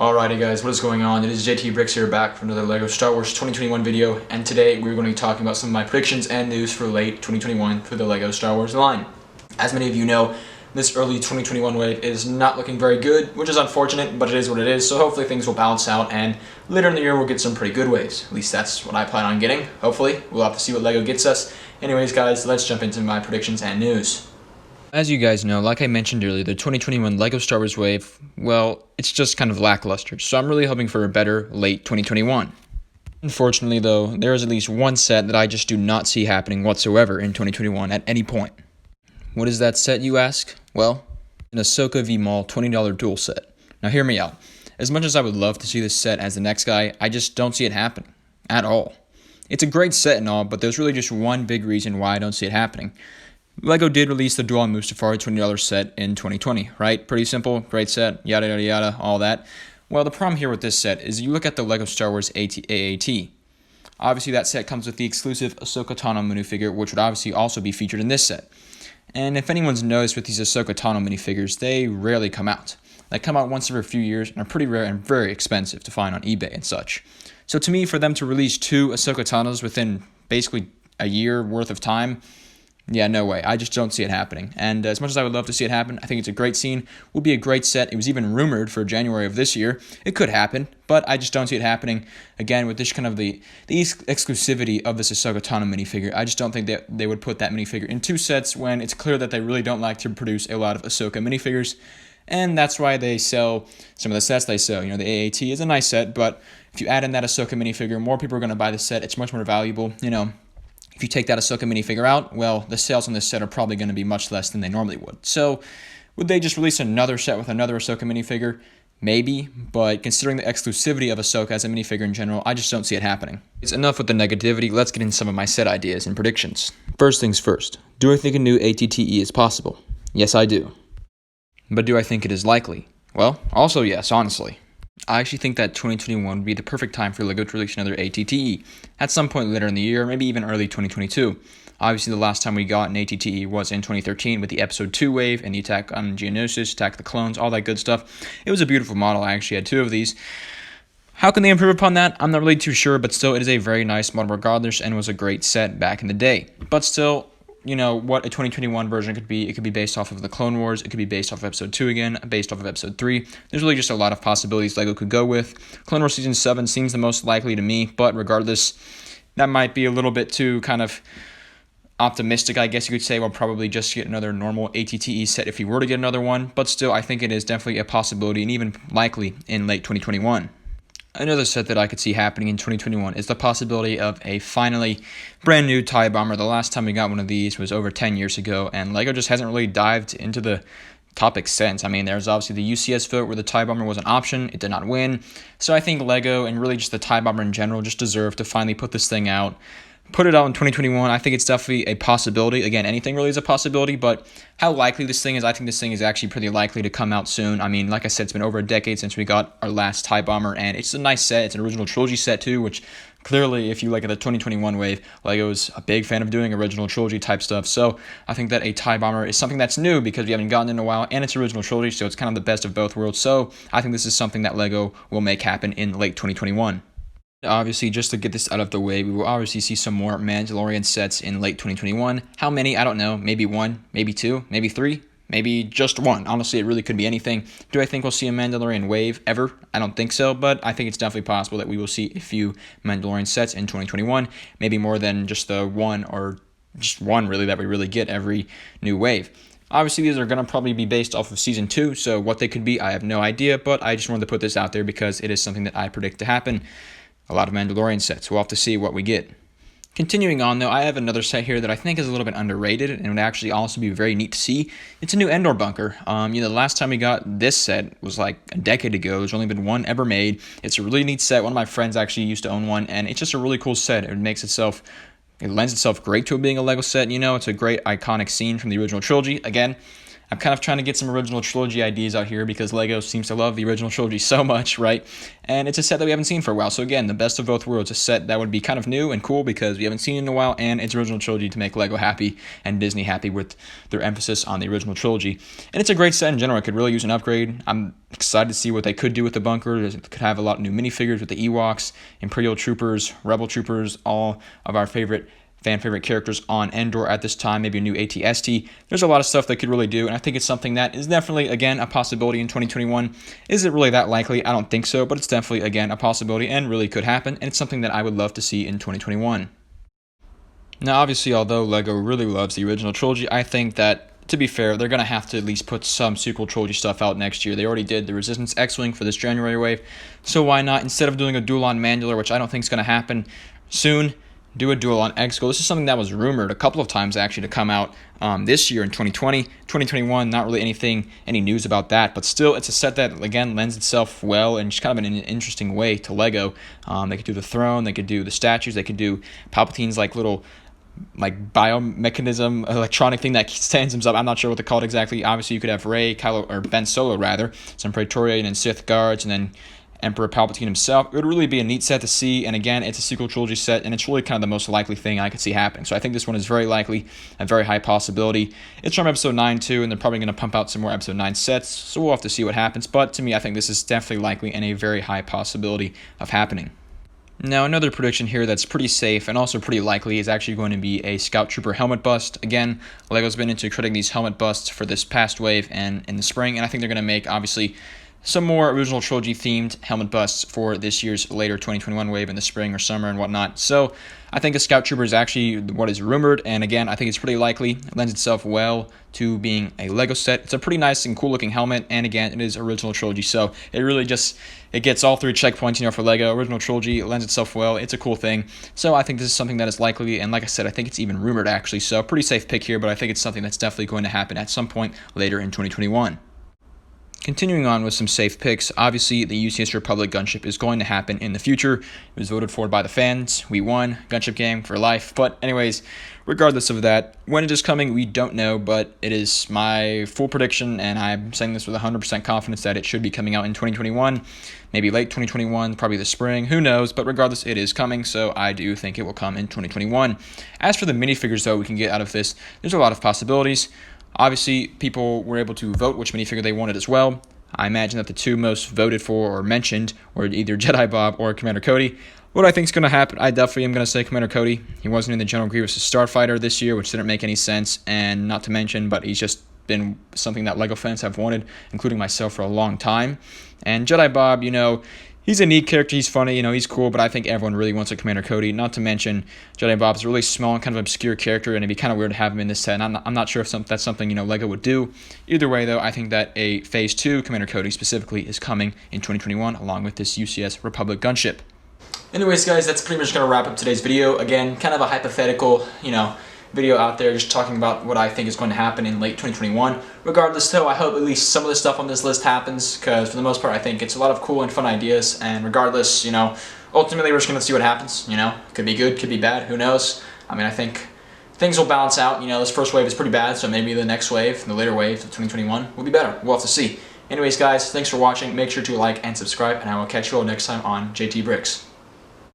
Alrighty guys, what is going on? It is JT Bricks here, back for another LEGO Star Wars 2021 video, and today we're going to be talking about some of my predictions and news for late 2021 for the LEGO Star Wars line. As many of you know, this early 2021 wave is not looking very good, which is unfortunate, but it is what it is, so hopefully things will balance out, and later in the year we'll get some pretty good waves. At least that's what I plan on getting, hopefully. We'll have to see what LEGO gets us. Anyways guys, let's jump into my predictions and news. As you guys know, like I mentioned earlier, the 2021 LEGO Star Wars wave, well, it's just kind of lackluster, so I'm really hoping for a better late 2021. Unfortunately though, there is at least one set that I just do not see happening whatsoever in 2021 at any point. What is that set, you ask? Well, an Ahsoka v Maul $20 duel set. Now hear me out. As much as I would love to see this set as the next guy, I just don't see it happening. At all. It's a great set and all, but there's really just one big reason why I don't see it happening. LEGO did release the Duel Mustafar $20 set in 2020, right? Pretty simple, great set, yada yada yada, all that. Well, the problem here with this set is you look at the LEGO Star Wars AAT. Obviously, that set comes with the exclusive Ahsoka Tano minifigure, which would obviously also be featured in this set. And if anyone's noticed with these Ahsoka Tano minifigures, they rarely come out. They come out once every few years and are pretty rare and very expensive to find on eBay and such. So to me, for them to release two Ahsoka Tanos within basically a year worth of time, yeah, no way. I just don't see it happening. And as much as I would love to see it happen, I think it's a great scene. Will be a great set. It was even rumored for January of this year. It could happen, but I just don't see it happening. Again, with this kind of the exclusivity of this Ahsoka Tano minifigure, I just don't think that they would put that minifigure in two sets when it's clear that they really don't like to produce a lot of Ahsoka minifigures. And that's why they sell some of the sets they sell. You know, the AAT is a nice set, but if you add in that Ahsoka minifigure, more people are going to buy the set. It's much more valuable, you know. If you take that Ahsoka minifigure out, well, the sales on this set are probably going to be much less than they normally would. So, would they just release another set with another Ahsoka minifigure? Maybe, but considering the exclusivity of Ahsoka as a minifigure in general, I just don't see it happening. It's enough with the negativity, let's get into some of my set ideas and predictions. First things first, do I think a new ATTE is possible? Yes, I do. But do I think it is likely? Well, also yes, honestly. I actually think that 2021 would be the perfect time for LEGO to release another ATTE at some point later in the year, maybe even early 2022. Obviously, the last time we got an ATTE was in 2013 with the Episode 2 wave and the attack on Geonosis, attack the clones, all that good stuff. It was a beautiful model. I actually had two of these. How can they improve upon that? I'm not really too sure, but still, it is a very nice model regardless and was a great set back in the day. But still, you know, what a 2021 version could be. It could be based off of the Clone Wars. It could be based off of Episode 2 again, based off of Episode 3. There's really just a lot of possibilities LEGO could go with. Clone Wars Season 7 seems the most likely to me, but regardless, that might be a little bit too kind of optimistic, I guess you could say. We'll probably just get another normal ATTE set if we were to get another one, but still, I think it is definitely a possibility and even likely in late 2021. Another set that I could see happening in 2021 is the possibility of a finally brand new TIE Bomber. The last time we got one of these was over 10 years ago, and LEGO just hasn't really dived into the topic since. I mean, there's obviously the UCS vote where the TIE Bomber was an option. It did not win. So I think LEGO and really just the TIE Bomber in general just deserve to finally put this thing out. Put it out in 2021. I think it's definitely a possibility. Again, anything really is a possibility, but how likely this thing is, I think this thing is actually pretty likely to come out soon. I mean, like I said, it's been over a decade since we got our last TIE Bomber, and it's a nice set. It's an original trilogy set too, which clearly, if you look at the 2021 wave, LEGO's a big fan of doing original trilogy type stuff. So I think that a TIE Bomber is something that's new because we haven't gotten it in a while, and it's original trilogy, so it's kind of the best of both worlds. So I think this is something that LEGO will make happen in late 2021. Obviously, just to get this out of the way, we will obviously see some more Mandalorian sets in late 2021. How many? I don't know. Maybe one, maybe two, maybe three, maybe just one. Honestly, it really could be anything. Do I think we'll see a Mandalorian wave ever? I don't think so, but I think it's definitely possible that we will see a few Mandalorian sets in 2021. Maybe more than just the one or just one, really, that we really get every new wave. Obviously, these are going to probably be based off of Season 2, so what they could be, I have no idea, but I just wanted to put this out there because it is something that I predict to happen. A lot of Mandalorian sets. We'll have to see what we get. Continuing on, though, I have another set here that I think is a little bit underrated and would actually also be very neat to see. It's a new Endor bunker. The last time we got this set was like a decade ago. There's only been one ever made. It's a really neat set. One of my friends actually used to own one, and it's just a really cool set. It lends itself great to it being a LEGO set. You know, it's a great iconic scene from the original trilogy. Again, I'm kind of trying to get some original trilogy ideas out here because LEGO seems to love the original trilogy so much, right? And it's a set that we haven't seen for a while. So again, the best of both worlds, a set that would be kind of new and cool because we haven't seen it in a while, and it's original trilogy to make LEGO happy and Disney happy with their emphasis on the original trilogy. And it's a great set in general. It could really use an upgrade. I'm excited to see what they could do with the bunker. It could have a lot of new minifigures with the Ewoks, Imperial Troopers, Rebel Troopers, all of our fan favorite characters on Endor at this time, maybe a new AT-ST. There's a lot of stuff they could really do, and I think it's something that is definitely, again, a possibility in 2021. Is it really that likely? I don't think so, but it's definitely, again, a possibility and really could happen, and it's something that I would love to see in 2021. Now, obviously, although LEGO really loves the original trilogy, I think that, to be fair, they're going to have to at least put some sequel trilogy stuff out next year. They already did the Resistance X-Wing for this January wave, so why not, instead of doing a Duel on Mandalore, which I don't think is going to happen soon, do a Duel on Exegol. This is something that was rumored a couple of times actually to come out this year in 2020. 2021, not really any news about that, but still it's a set that, again, lends itself well and just kind of in an interesting way to LEGO. They could do the throne, they could do the statues, they could do Palpatine's little biomechanism electronic thing that stands him up. I'm not sure what to call it exactly. Obviously you could have Rey, Kylo, or Ben Solo rather, some Praetorian and Sith guards, and then Emperor Palpatine himself. It would really be a neat set to see, and again, it's a sequel trilogy set, and it's really kind of the most likely thing I could see happening. So I think this one is very likely, a very high possibility. It's from Episode 9 too, and they're probably going to pump out some more Episode 9 sets, so we'll have to see what happens, but to me, I think this is definitely likely and a very high possibility of happening. Now, another prediction here that's pretty safe and also pretty likely is actually going to be a Scout Trooper helmet bust. Again, LEGO's been into creating these helmet busts for this past wave and in the spring, and I think they're going to make, obviously, some more original trilogy themed helmet busts for this year's later 2021 wave in the spring or summer and whatnot. So I think a Scout Trooper is actually what is rumored, and again, I think it's pretty likely. It lends itself well to being a LEGO set. It's a pretty nice and cool looking helmet, and again, it is original trilogy, so it really it gets all three checkpoints, for LEGO. Original trilogy, it lends itself well. It's a cool thing. So I think this is something that is likely, and like I said, I think it's even rumored actually, so pretty safe pick here, but I think it's something that's definitely going to happen at some point later in 2021. Continuing on with some safe picks, obviously the UCS Republic Gunship is going to happen in the future. It was voted for by the fans. We won. Gunship game for life. But anyways, regardless of that, when it is coming, we don't know, but it is my full prediction, and I'm saying this with 100% confidence that it should be coming out in 2021, maybe late 2021, probably the spring, who knows, but regardless, it is coming, so I do think it will come in 2021. As for the minifigures, though, we can get out of this, there's a lot of possibilities. Obviously, people were able to vote which minifigure they wanted as well. I imagine that the two most voted for or mentioned were either Jedi Bob or Commander Cody. What I think is going to happen, I definitely am going to say Commander Cody. He wasn't in the General Grievous' Starfighter this year, which didn't make any sense, and not to mention, but he's just been something that LEGO fans have wanted, including myself, for a long time. And Jedi Bob, he's a neat character, he's funny, he's cool, but I think everyone really wants a Commander Cody. Not to mention, Jedi Bob's a really small and kind of obscure character, and it'd be kind of weird to have him in this set, and I'm not sure if that's something, LEGO would do. Either way, though, I think that a Phase 2 Commander Cody specifically is coming in 2021, along with this UCS Republic Gunship. Anyways, guys, that's pretty much going to wrap up today's video. Again, kind of a hypothetical, video out there just talking about what I think is going to happen in late 2021. Regardless, though, I hope at least some of the stuff on this list happens, because for the most part I think it's a lot of cool and fun ideas, and regardless, ultimately we're just going to see what happens, could be good, could be bad, who knows. I think things will balance out. This first wave is pretty bad, so maybe the next wave, the later wave of 2021 will be better. We'll have to see. Anyways, guys, thanks for watching. Make sure to like and subscribe, and I will catch you all next time on JT Bricks.